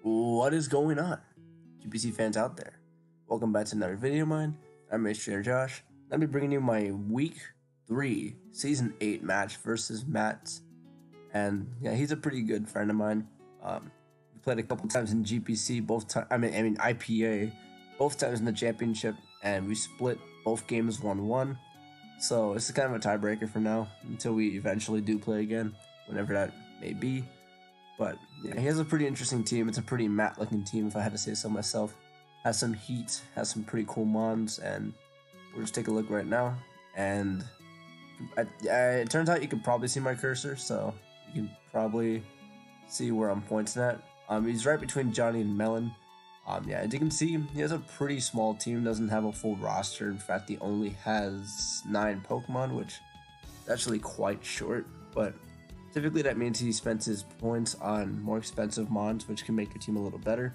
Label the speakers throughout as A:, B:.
A: What is going on, GPC fans out there? Welcome back to another video of mine. I'm Mr. Josh. I'll be bringing you my Week 3 Season 8 match versus Matt. And yeah, he's a pretty good friend of mine. We played a couple times in GPC, both times. I mean IPA, both times in the championship, and we split both games 1-1. So this is kind of a tiebreaker for now until we eventually do play again, whenever that may be. But yeah, he has a pretty interesting team. It's a pretty matte-looking team, if I had to say so myself. Has some heat, has some pretty cool mons, and we'll just take a look right now. And it turns out you can probably see my cursor, so you can probably see where I'm pointing at. He's right between Johnny and Melon. Yeah, as you can see, he has a pretty small team, doesn't have a full roster. In fact, he only has 9 Pokemon, which is actually quite short, but typically that means he spends his points on more expensive mons, which can make your team a little better.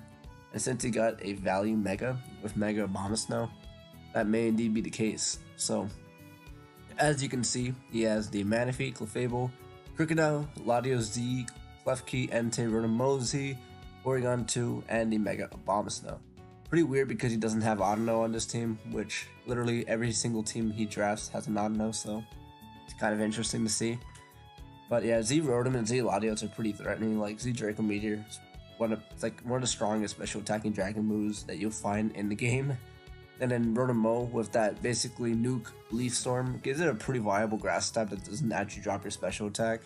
A: And since he got a value Mega with Mega Abomasnow, that may indeed be the case. So, as you can see, he has the Manaphy, Clefable, Crocodile, Latios Z, Klefki, Entei, Rotomozy, Porygon 2, and the Mega Abomasnow. Pretty weird because he doesn't have Audino on this team, which literally every single team he drafts has an Audino, so it's kind of interesting to see. But yeah, Z Rotom and Z Latios are pretty threatening. Like Z Draco Meteor is one of the strongest special attacking dragon moves that you'll find in the game. And then Rotomo with that basically nuke Leaf Storm gives it a pretty viable grass type that doesn't actually drop your special attack.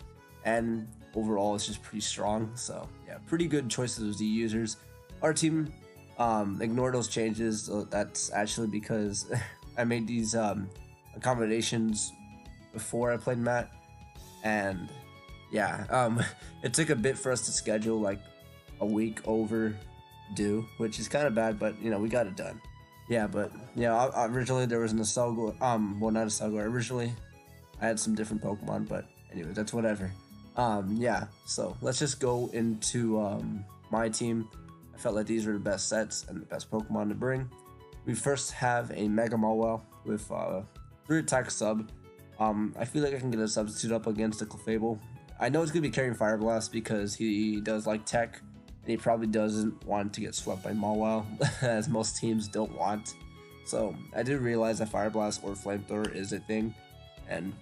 A: And overall it's just pretty strong. So yeah, pretty good choices of Z users. Our team ignored those changes. So that's actually because I made these accommodations before I played Matt. And yeah, it took a bit for us to schedule, like a week overdue, which is kind of bad, but you know, we got it done. Yeah, but yeah, originally there was an Assault, well, not Assault, originally I had some different Pokemon, but anyway, that's whatever. Yeah, so let's just go into my team. I felt like these were the best sets and the best Pokemon to bring. We first have a Mega Mawile with 3 attack sub. I feel like I can get a substitute up against the Clefable. I know it's going to be carrying Fire Blast because he does like tech, and he probably doesn't want to get swept by Mawile, as most teams don't want. So I did realize that Fire Blast or Flamethrower is a thing, and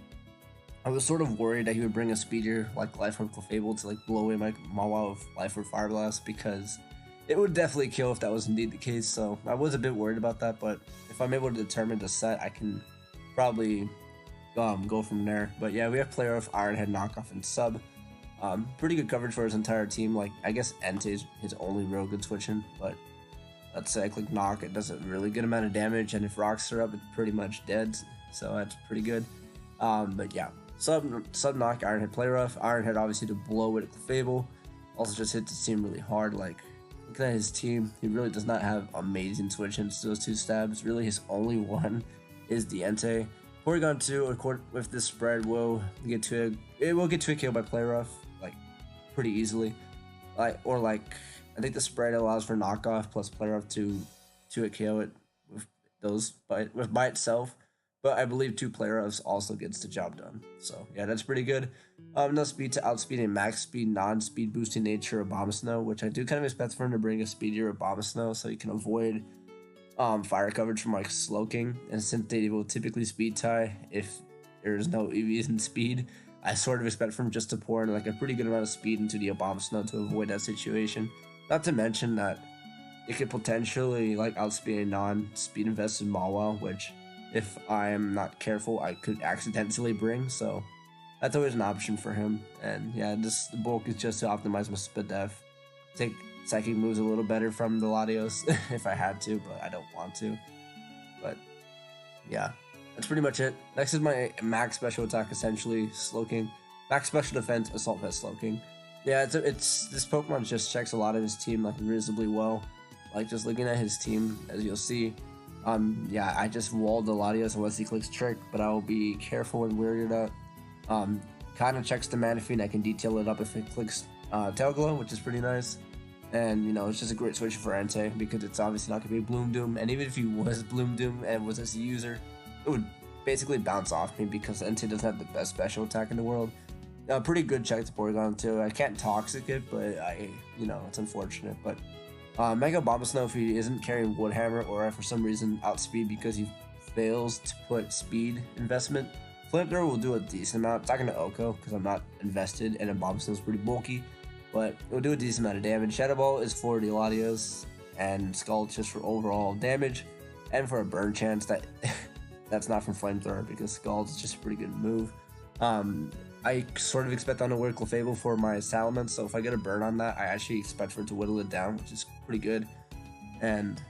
A: I was sort of worried that he would bring a speeder like Life Orb Clefable to like blow away my Mawile with Life Orb Fire Blast, because it would definitely kill if that was indeed the case. So I was a bit worried about that, but if I'm able to determine the set, I can probably go from there. But yeah, we have player of Ironhead, Knockoff, and Sub. Pretty good coverage for his entire team. Like, I guess Entei is his only real good switching, but let's say I click Knock, it does a really good amount of damage, and if rocks are up, it's pretty much dead, so that's pretty good. But yeah, Sub Knock, Ironhead, Play Rough. Ironhead obviously to blow with Fable. Also just hits his team really hard. Like, looking at his team, he really does not have amazing switch-ins to those 2 stabs. Really, his only one is the Entei. Porygon 2, with this spread, will get to a kill by Play Rough, like, pretty easily. I think the spread allows for knockoff plus Play Rough to a KO it with those by itself, but I believe 2 Play Roughs also gets the job done. So yeah, that's pretty good. Enough speed to outspeed a max speed, non-speed boosting nature Abomasnow, which I do kind of expect for him to bring a speedier Abomasnow, so you can avoid fire coverage from like Slowking. And since they will typically speed tie if there is no EVs in speed, I sort of expect from just to pour in like a pretty good amount of speed into the Abomasnow to avoid that situation. Not to mention that it could potentially like outspeed a non-speed invested Mawile, which if I am not careful I could accidentally bring, so that's always an option for him. And yeah, the bulk is just to optimize my split def, take psychic moves a little better from the Latios if I had to, but I don't want to. But yeah, that's pretty much it. Next is my max special attack, essentially Slowking. Max special defense, Assault Vest Slowking. Yeah, it's this Pokemon just checks a lot of his team like reasonably well. Like, just looking at his team, as you'll see, yeah, I just walled the Latios unless he clicks Trick, but I will be careful and weary of that. Kind of checks the Manaphy, and I can detail it up if it clicks Tail Glow, which is pretty nice. And, you know, it's just a great switch for Entei because it's obviously not going to be Bloom Doom. And even if he was Bloom Doom and was as a user, it would basically bounce off me because Entei doesn't have the best special attack in the world. A pretty good check to Porygon too. I can't Toxic it, but it's unfortunate. But Mega Bomb Snow, if he isn't carrying Wood Hammer or for some reason outspeed because he fails to put speed investment, Flamethrower will do a decent amount. It's not going to Oko because I'm not invested, and a Bomb Snow is pretty bulky, but it will do a decent amount of damage. Shadow Ball is for the Latios, and Scald just for overall damage, and for a burn chance that that's not from Flamethrower because Scald is just a pretty good move. I sort of expect Unaware Clefable for my Salamence, so if I get a burn on that, I actually expect for it to whittle it down, which is pretty good. And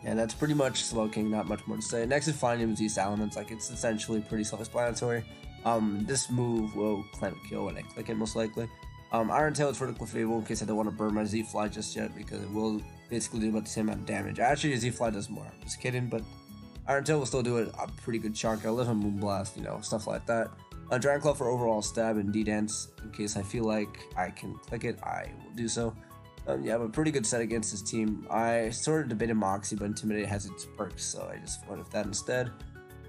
A: that's pretty much Slowking, not much more to say. Next is Finding Z Salamence, like it's essentially pretty self-explanatory. This move will clamp kill when I click it most likely. Iron Tail is for the Clefable in case I don't want to burn my Z-Fly just yet because it will basically do about the same amount of damage. Actually, Z-Fly does more, I'm just kidding, but Iron Tail will still do a pretty good chunk. I live on Moonblast, stuff like that. Dragon Claw for overall stab and D-Dance in case I feel like I can click it, I will do so. Yeah, but pretty good set against this team. I sort of debated Moxie, but Intimidate has its perks, so I just went with that instead.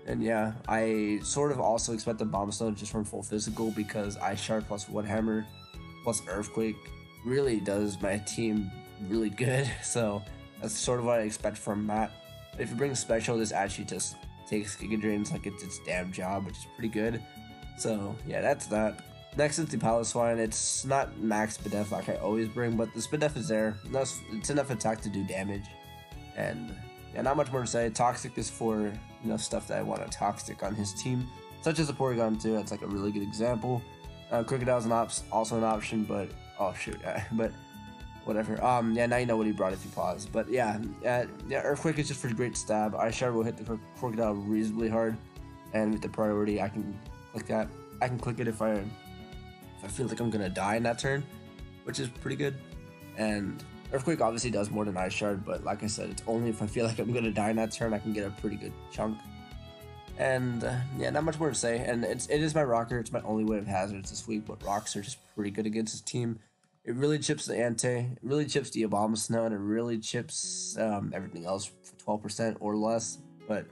A: And yeah, I sort of also expect the Bomb Stone just from full physical because Ice Shard plus Wood Hammer plus Earthquake really does my team really good. So that's sort of what I expect from Matt. If you bring special, this actually just takes Giga Drains like it's its damn job, which is pretty good. So yeah, that's that. Next is the Piloswine. It's not max Spadef like I always bring, but the Spadef is there. It's enough attack to do damage. And yeah, not much more to say. Toxic is for stuff that I want to Toxic on his team, such as a Porygon 2. That's like a really good example. Crocodile is also an option, but oh shoot, but whatever. Yeah, now you know what he brought if you pause. But yeah, Earthquake is just for great stab. Ice Shard will hit the Crocodile reasonably hard, and with the priority, I can click that. I can click it if I feel like I'm gonna die in that turn, which is pretty good. And Earthquake obviously does more than Ice Shard, but like I said, it's only if I feel like I'm gonna die in that turn I can get a pretty good chunk. And yeah, not much more to say. And it is my rocker. It's my only way of hazards this week, but rocks are just pretty good against this team. It really chips the Ante, it really chips the Abomasnow, and it really chips everything else for 12% or less. But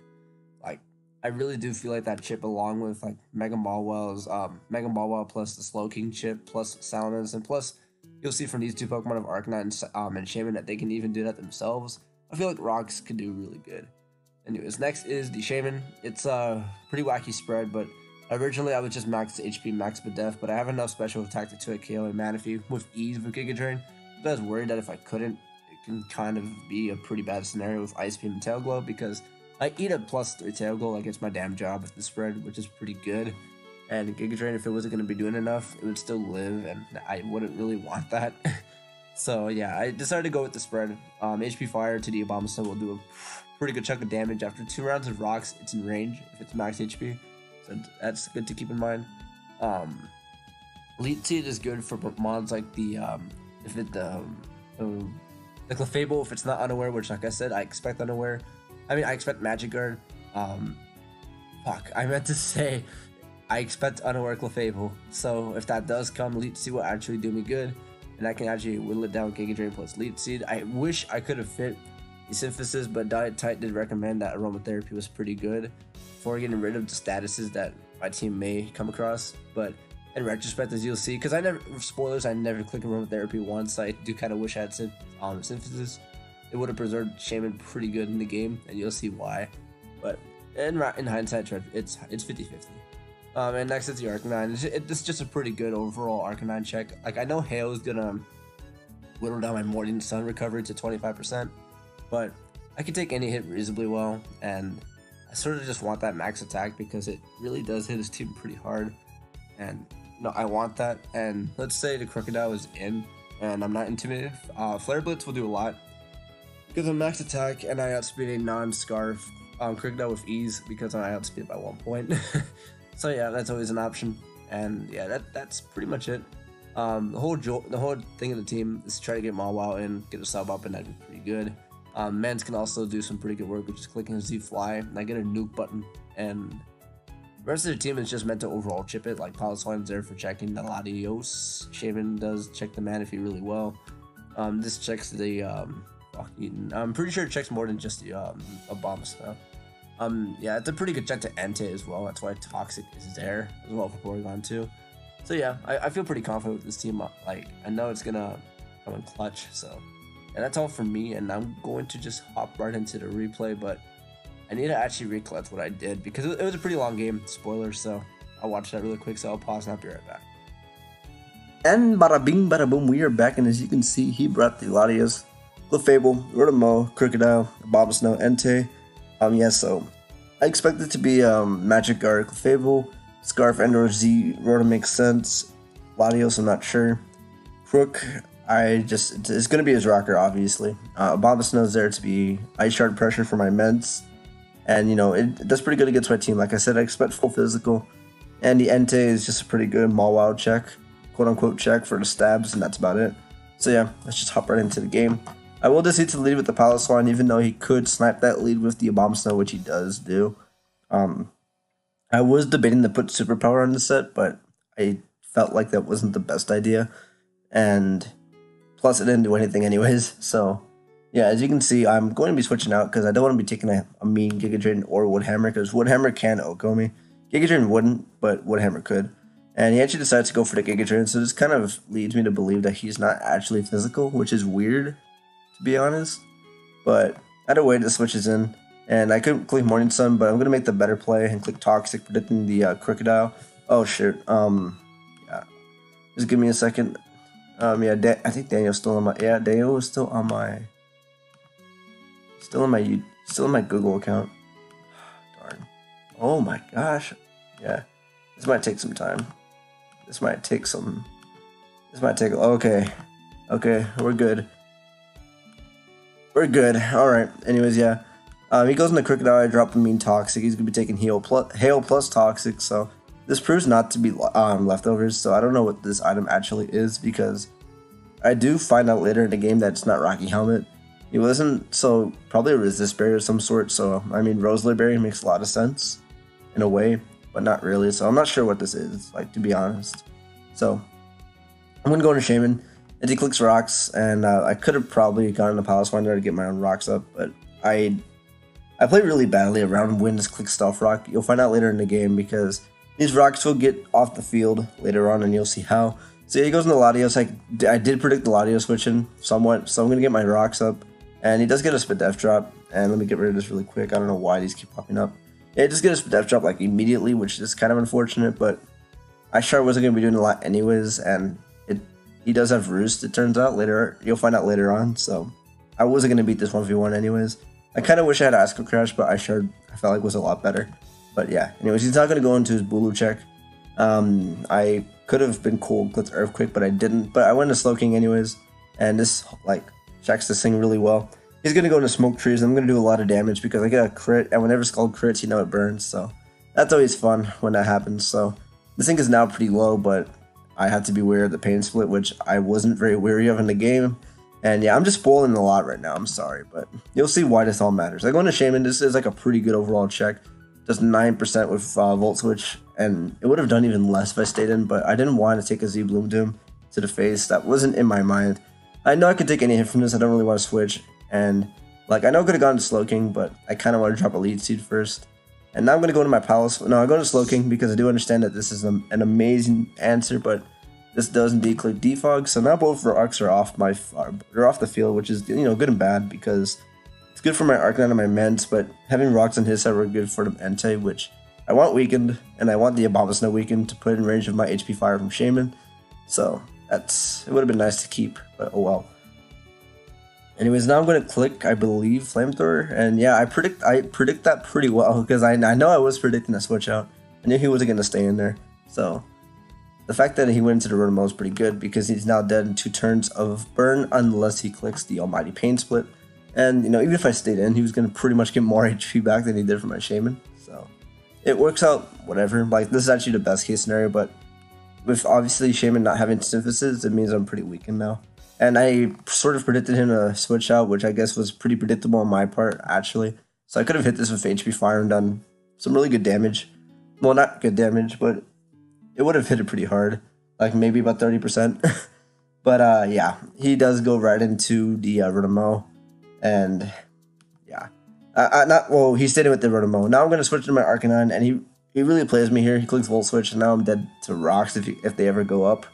A: like, I really do feel like that chip, along with like Mega Mawwell's Mega Mawwell plus the Slowking chip plus Salamence, and plus you'll see from these two Pokemon of Arcanine and Shaman that they can even do that themselves. I feel like rocks could do really good. Anyways, next is the Shaman. It's a pretty wacky spread, but originally I was just max HP, max Spadef, but I have enough special attack to 2 KO and Manaphy with ease with Giga Drain. But I was worried that if I couldn't, it can kind of be a pretty bad scenario with Ice Beam and Tail Glow, because I eat a +3 Tail Glow like it's my damn job with the spread, which is pretty good. And Giga Drain, if it wasn't going to be doing enough, it would still live, and I wouldn't really want that. So yeah, I decided to go with the spread. HP Fire to the Abomasnow will do a pretty good chunk of damage. After 2 rounds of rocks, it's in range if it's max HP, so that's good to keep in mind. Leech Seed is good for mods like the Clefable if it's not Unaware, which like I said, I expect Unaware. I mean, I expect Magic Guard. I meant to say I expect Unaware Clefable. So if that does come, Leech Seed will actually do me good, and I can actually whittle it down with Giga Drain plus Leech Seed. I wish I could have fit the Synthesis, but Diet Tite did recommend that Aromatherapy was pretty good for getting rid of the statuses that my team may come across. But in retrospect, as you'll see, because I never click Aromatherapy once, I do kind of wish I had Synthesis. It would have preserved Shaman pretty good in the game, and you'll see why. But in hindsight, it's 50-50. And next is the Arcanine. It's just a pretty good overall Arcanine check. Like, I know Hail is gonna whittle down my Morning Sun recovery to 25%, but I can take any hit reasonably well, and I sort of just want that max attack because it really does hit his team pretty hard, and I want that. And let's say the Crocodile is in, and I'm not intimidated. Flare Blitz will do a lot because I'm max attack, and I outspeed a non-Scarf Crocodile with ease because I outspeed by 1 point. So yeah, that's always an option, and yeah, that's pretty much it. The whole thing of the team is to try to get Mawile in, get a sub up, and that'd be pretty good. Mans can also do some pretty good work with just clicking his Z-Fly, and I get a nuke button, and the rest of the team is just meant to overall chip it. Like, Piloswine's there for checking the Latios. Shaman does check the Manaphy really well. This checks the I'm pretty sure it checks more than just the Abomasnow. Yeah, it's a pretty good check to Entei as well. That's why Toxic is there as well for Porygon 2. So yeah, I feel pretty confident with this team. Like, I know it's gonna come in clutch. So, and that's all from me. And I'm going to just hop right into the replay, but I need to actually recollect what I did because it was a pretty long game. Spoilers, so I'll watch that really quick. So I'll pause and I'll be right back. And bada bing, bada boom, we are back. And as you can see, he brought the Latios, Clefable, Rotomo, Crocodile, Abomasnow, Entei. So I expect it to be Magic Guard, Clefable, Scarf, Endor, Z. Rotom makes sense. Latios, I'm not sure. Crook, it's going to be his rocker, obviously. Abomasnow is there to be Ice Shard pressure for my meds. And, that's pretty good against my team. Like I said, I expect full physical. And the Entei is just a pretty good Mawile check, quote-unquote check for the stabs, and that's about it. So yeah, let's just hop right into the game. I will just need to lead with the Paliswine, even though he could snipe that lead with the Abomasnow, which he does do. I was debating to put Superpower on the set, but I felt like that wasn't the best idea. And plus, it didn't do anything anyways. So yeah, as you can see, I'm going to be switching out because I don't want to be taking a mean Giga Drain or Woodhammer, because Woodhammer can OHKO me. Giga Drain wouldn't, but Woodhammer could. And he actually decided to go for the Giga Drain, so this kind of leads me to believe that he's not actually physical, which is weird, to be honest. But either way, the switch is in. And I couldn't click Morning Sun, but I'm going to make the better play and click Toxic, predicting the Crocodile. Oh, shit. Yeah. Just give me a second. Yeah, I think Daniel's still on my... Yeah, Daniel was still on my... Still in my Google account. Darn. Oh my gosh. Yeah. This might take some time. Okay. Okay, we're good. Alright. Anyways, yeah. He goes into Crocodile, I drop a mean Toxic. He's going to be taking Hail plus Toxic, so this proves not to be leftovers, so I don't know what this item actually is, because I do find out later in the game that it's not Rocky Helmet. It wasn't, so probably a Resist Berry of some sort, so I mean Roselia Berry makes a lot of sense, in a way, but not really, so I'm not sure what this is, like, to be honest. So, I'm going to go into Shaman, and he clicks Rocks, and I could have probably gotten a Paliswine there to get my own Rocks up, but I played really badly around Wind's click Stealth Rock. You'll find out later in the game, because these Rocks will get off the field later on, and you'll see how. So yeah, he goes into Latios. I did predict the Latios switching somewhat, so I'm going to get my Rocks up. And he does get a Spadef drop, and let me get rid of this really quick. I don't know why these keep popping up. Yeah, he just get a Spadef drop like immediately, which is kind of unfortunate, but I sure wasn't going to be doing a lot anyways, and he does have Roost, it turns out. Later, you'll find out later on, so I wasn't going to beat this 1v1 anyways. I kind of wish I had Asco Crash, but I felt like it was a lot better. But yeah, anyways, he's not going to go into his Bulu check. I could have been cool with Earthquake, but I didn't. But I went to Slowking anyways, and this, like, checks this thing really well. He's going to go into Smoke Trees, and I'm going to do a lot of damage because I get a crit, and whenever Skull crits, it burns, so that's always fun when that happens. So this thing is now pretty low, but I have to be wary of the Pain Split, which I wasn't very wary of in the game. And yeah, I'm just spoiling a lot right now, I'm sorry, but you'll see why this all matters. I go into Shaman, this is like a pretty good overall check. Does 9% with Volt Switch, and it would have done even less if I stayed in, but I didn't want to take a Z Bloom Doom to the face. That wasn't in my mind. I know I could take any hit from this, I don't really want to switch, and like I know I could have gone to Slowking, but I kind of want to drop a Lead Seed first. And now I'm going to go to my Palace. No, I go to Slowking because I do understand that this is an amazing answer, but this does indeed click Defog, so now both rocks are off they're off the field, which is good and bad because it's good for my Arcanine and my Ments, but having rocks on his side were good for the Entei, which I want weakened, and I want the Abomasnow weakened to put in range of my HP Fire from Shaman. So it would have been nice to keep, but oh well. Anyways, now I'm going to click, I believe, Flamethrower, and yeah, I predict that pretty well because I know I was predicting a switch out. I knew he wasn't going to stay in there, so the fact that he went into the Rotom is pretty good because he's now dead in 2 turns of burn unless he clicks the Almighty Pain Split. And, even if I stayed in, he was going to pretty much get more HP back than he did for my Shaman. So, it works out, whatever. Like, this is actually the best case scenario, but with obviously Shaman not having Synthesis, it means I'm pretty weakened now. And I sort of predicted him to switch out, which I guess was pretty predictable on my part, actually. So I could have hit this with HP Fire and done some really good damage. Well, not good damage, but it would have hit it pretty hard, like maybe about 30%. But yeah, he does go right into the Rotomo, and yeah, he stayed in with the Rotomo. Now I'm gonna switch to my Arcanine, and
B: he really plays me here. He clicks Volt Switch, and now I'm dead to rocks if they ever go up.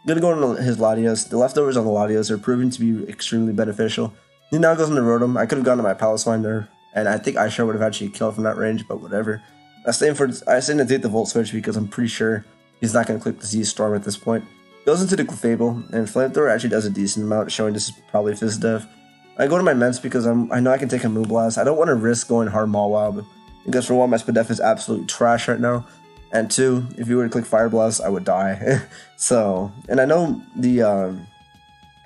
B: I'm going to go into his Latios. The leftovers on the Latios are proving to be extremely beneficial. He now goes into Rotom. I could have gone to my Paliswine there, and I think Ice Shard would have actually killed from that range, but whatever. I stay to take the Volt Switch because I'm pretty sure he's not going to click the Z-Storm at this point. Goes into the Clefable, and Flamethrower actually does a decent amount, showing this is probably Fizz Dev. I go to my Ments because I know I can take a Moonblast. I don't want to risk going hard Mawile, because for one, my Spadef is absolutely trash right now. And two, if you were to click Fire Blast, I would die. So, and I know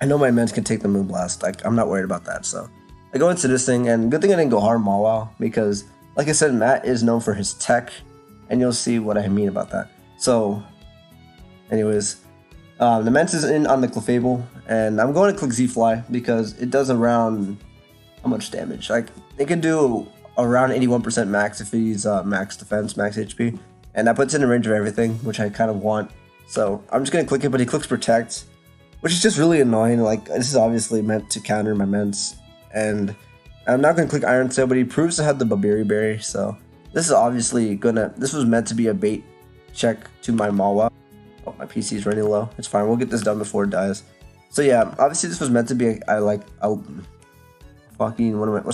B: my Ments can take the Moonblast. Like, I'm not worried about that. So, I go into this thing, and good thing I didn't go hard Mawile, because, like I said, Matt is known for his tech, and you'll see what I mean about that. So, anyways, the Ments is in on the Clefable, and I'm going to click Z-Fly because it does around how much damage? Like, it can do around 81% max if he's max defense, max HP. And that puts in the range of everything, which I kind of want. So I'm just going to click it, but he clicks Protect, which is just really annoying. Like, this is obviously meant to counter my Ments. And I'm not going to click Iron Tail, but he proves to have the Babiri Berry. So this is obviously this was meant to be a bait check to my Mawile. Oh, my PC is running low. It's fine. We'll get this done before it dies. So yeah, obviously this was meant to be what's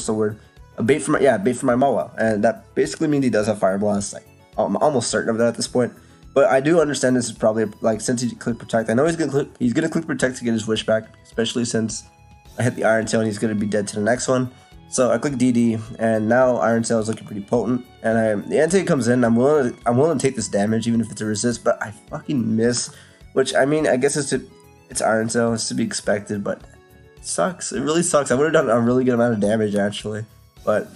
B: the word? A bait for my Mawile. And that basically means he does have Fire Blast. Like, I'm almost certain of that at this point, but I do understand this is probably like, since he clicked Protect, I know he's gonna click Protect to get his Wish back, especially since I hit the Iron Tail and he's gonna be dead to the next one. So I click DD, and now Iron Tail is looking pretty potent, and the Entei comes in. I'm willing to take this damage even if it's a resist, but I fucking miss. Which, I mean, I guess it's Iron Tail, it's to be expected, but it sucks. It really sucks. I would have done a really good amount of damage actually, but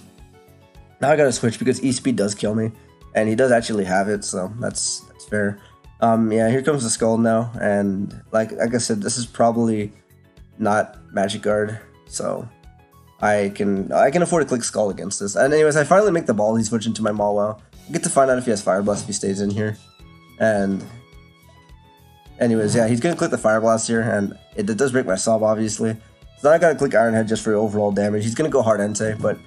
B: now I gotta switch because E-Speed does kill me. And he does actually have it, so that's fair. Yeah, here comes the Skull now, and like I said, this is probably not Magic Guard, so I can afford to click Skull against this. And anyways, I finally make the ball. He switch into my Mawile. I get to find out if he has Fire Blast if he stays in here. And anyways, yeah, he's gonna click the Fire Blast here, and it does break my sub, obviously. So now I gotta click Iron Head just for overall damage. He's gonna go hard Entei, but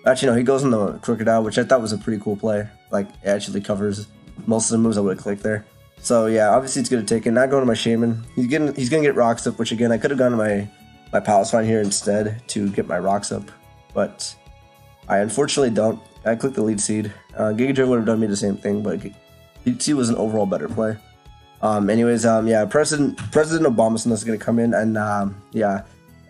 B: actually no, he goes in the Crocodile, which I thought was a pretty cool play. Like, it actually covers most of the moves I would have clicked there. So yeah, obviously it's gonna take it. Not going to my Shaman. He's gonna get Rocks up, which again I could have gone to my Paliswine here instead to get my Rocks up, but I unfortunately don't. I clicked the Lead Seed. Giga Drain would have done me the same thing, but Lead Seed was an overall better play. Anyways, yeah, President Obama is gonna come in, and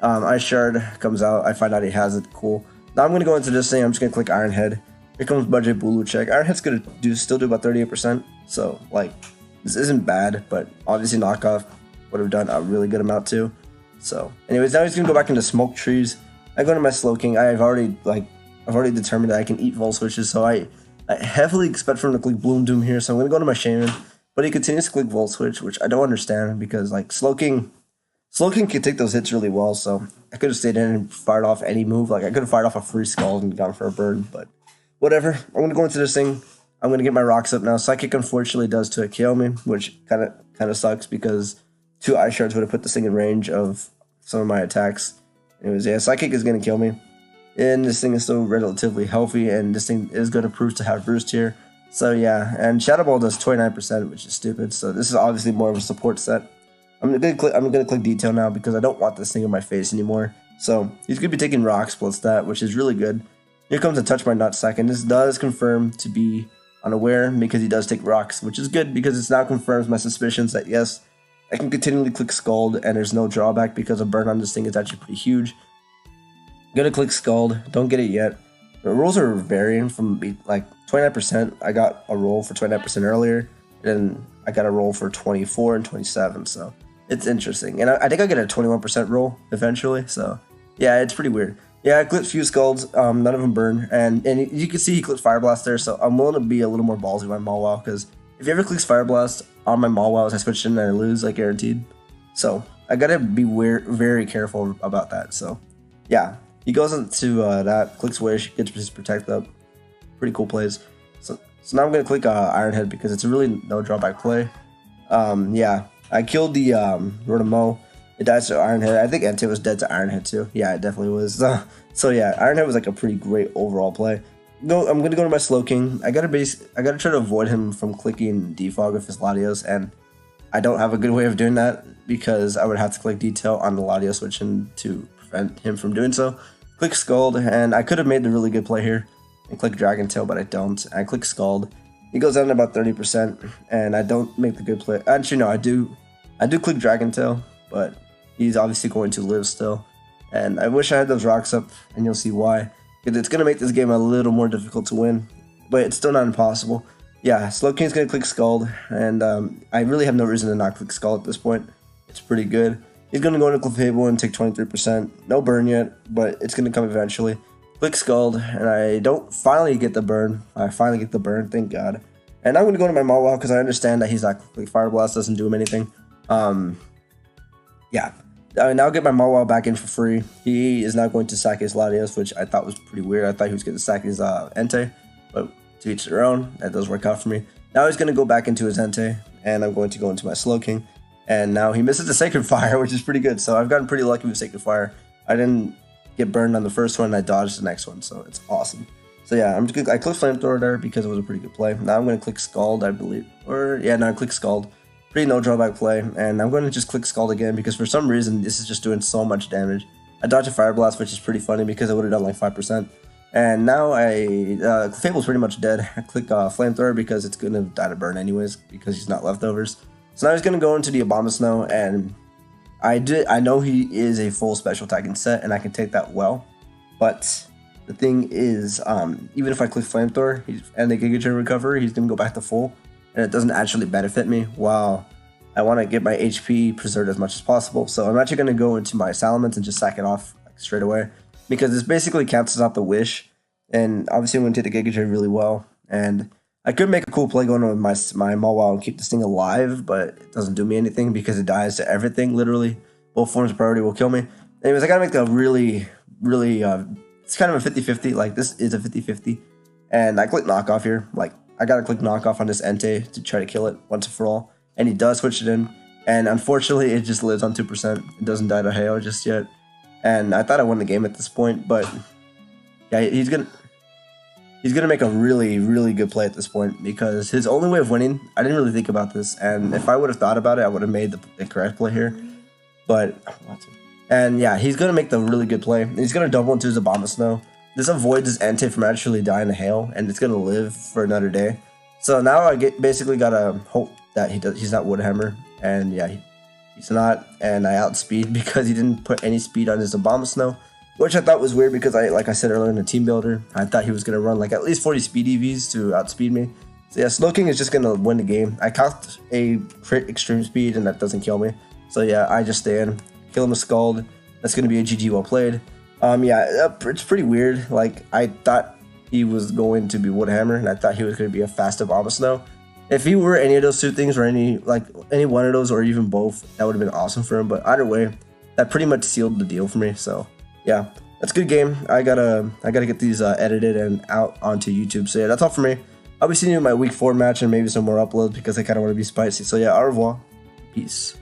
B: Ice Shard comes out. I find out he has it. Cool. Now I'm gonna go into this thing. I'm just gonna click Iron Head. Here comes Budget Bulu check. Iron Head's gonna still do about 38%. So like, this isn't bad, but obviously knockoff would have done a really good amount too. So anyways, now he's gonna go back into Smoke Trees. I go to my Slowking. I've already determined that I can eat Volt Switches, so I heavily expect for him to click Bloom Doom here. So I'm gonna go to my Shaman, but he continues to click Volt Switch, which I don't understand because like Slowking can take those hits really well. So I could have stayed in and fired off any move. Like, I could have fired off a free Skull and gone for a burn, but whatever. I'm gonna go into this thing. I'm gonna get my Rocks up now. Psychic unfortunately does to KO me, which kind of sucks because 2 Ice Shards would have put this thing in range of some of my attacks. Anyways, yeah, Psychic is gonna kill me, and this thing is still relatively healthy, and this thing is gonna prove to have Roost here. So yeah, and Shadow Ball does 29%, which is stupid. So this is obviously more of a support set. I'm gonna click Detail now because I don't want this thing in my face anymore. So he's gonna be taking Rocks plus that, which is really good. Here comes a Touch My Nutsack, and this does confirm to be unaware because he does take Rocks, which is good because it now confirms my suspicions that yes, I can continually click Scald and there's no drawback because a burn on this thing is actually pretty huge. I'm gonna click Scald, don't get it yet. The rolls are varying from like 29%. I got a roll for 29% earlier, and I got a roll for 24 and 27. So it's interesting, and I think I get a 21% roll eventually. So yeah, it's pretty weird. Yeah, I clipped a few Scalds, none of them burn, and you can see he clipped Fire Blast there. So I'm willing to be a little more ballsy with my Mawile because if he ever clicks Fire Blast on my Mawile as I switch in and I lose, like guaranteed. So I gotta be very careful about that. So yeah, he goes into that, clicks Wish, gets his Protect up. Pretty cool plays. So now I'm gonna click Iron Head because it's a really no drawback play. Yeah, I killed the Rotom. It dies to Iron Head. I think Entei was dead to Iron Head too. Yeah, it definitely was. So yeah, Iron Head was like a pretty great overall play. I'm gonna go to my Slowking. I gotta try to avoid him from clicking defog with his Latios, and I don't have a good way of doing that because I would have to click detail on the Latios switching to prevent him from doing so. Click Scald, and I could have made the really good play here and click Dragon Tail, but I don't. I click Scald. He goes down to about 30%, and I don't make the good play. Actually, no, I do click Dragon Tail, but he's obviously going to live still. And I wish I had those rocks up, and you'll see why. Because it's going to make this game a little more difficult to win, but it's still not impossible. Yeah, Slowking's going to click Scald, and I really have no reason to not click Scald at this point. It's pretty good. He's going to go into Clefable and take 23%. No burn yet, but it's going to come eventually. Click Scald, and I don't finally get the burn. I finally get the burn, thank God. And I'm going to go into my Mawile because I understand that he's not like Fire Blast doesn't do him anything. Yeah. Now I'll get my Mawile back in for free. He is now going to sack his Latios, which I thought was pretty weird. I thought he was going to sack his Entei, but to each their own. That does work out for me. Now he's going to go back into his Entei, and I'm going to go into my Slowking. And now he misses the Sacred Fire, which is pretty good. So I've gotten pretty lucky with Sacred Fire. I didn't get burned on the first one, and I dodged the next one, so it's awesome. So yeah, I clicked Flamethrower there because it was a pretty good play. Now I'm going to click Scald, I believe. I click Scald. Pretty no drawback play, and I'm going to just click Scald again because for some reason this is just doing so much damage. I dodged a Fire Blast, which is pretty funny because it would have done like 5%. And now Fable's pretty much dead. I click Flamethrower because it's going to die to burn anyways because he's not leftovers. So now he's going to go into the Abomasnow, and I know he is a full special attacking set, and I can take that well. But the thing is, even if I click Flamethrower and the Giga Drain Recovery, he's going to go back to full, and it doesn't actually benefit me while I want to get my HP preserved as much as possible. So I'm actually going to go into my Salamence and just sack it off like, straight away because this basically cancels out the Wish, and obviously I'm going to take the Giga Drain really well. And I could make a cool play going with my Mawile and keep this thing alive, but it doesn't do me anything because it dies to everything, literally. Both forms of priority will kill me. Anyways, I gotta make a really, it's kind of a 50-50, like this is a 50-50. And I click Knockoff here, like I gotta click Knockoff on this Entei to try to kill it once and for all. And he does switch it in, and unfortunately it just lives on 2%. It doesn't die to Hail just yet. And I thought I won the game at this point, but yeah, he's gonna make a really good play at this point because his only way of winning, I didn't really think about this, and if I would have thought about it, I would have made the correct play here. But, and yeah, he's going to make the really good play. He's going to double into his Abomasnow. This avoids his Entei from actually dying to Hail, and it's going to live for another day. So now I basically got to hope that he's not Woodhammer, and yeah, he's not, and I outspeed because he didn't put any speed on his Abomasnow. Which I thought was weird because like I said earlier in the team builder, I thought he was going to run like at least 40 speed EVs to outspeed me. So yeah, Slowking is just going to win the game. I caught a crit extreme speed and that doesn't kill me. So yeah, I just stay in, kill him with Scald. That's going to be a GG well played. Yeah, it's pretty weird. Like I thought he was going to be Woodhammer and I thought he was going to be a fast Abomasnow. If he were any of those two things or any one of those or even both, that would have been awesome for him. But either way, that pretty much sealed the deal for me. So yeah, that's a good game. I gotta get these edited and out onto YouTube. So yeah, that's all for me. I'll be seeing you in my week 4 match and maybe some more uploads because I kind of want to be spicy. So yeah, au revoir. Peace.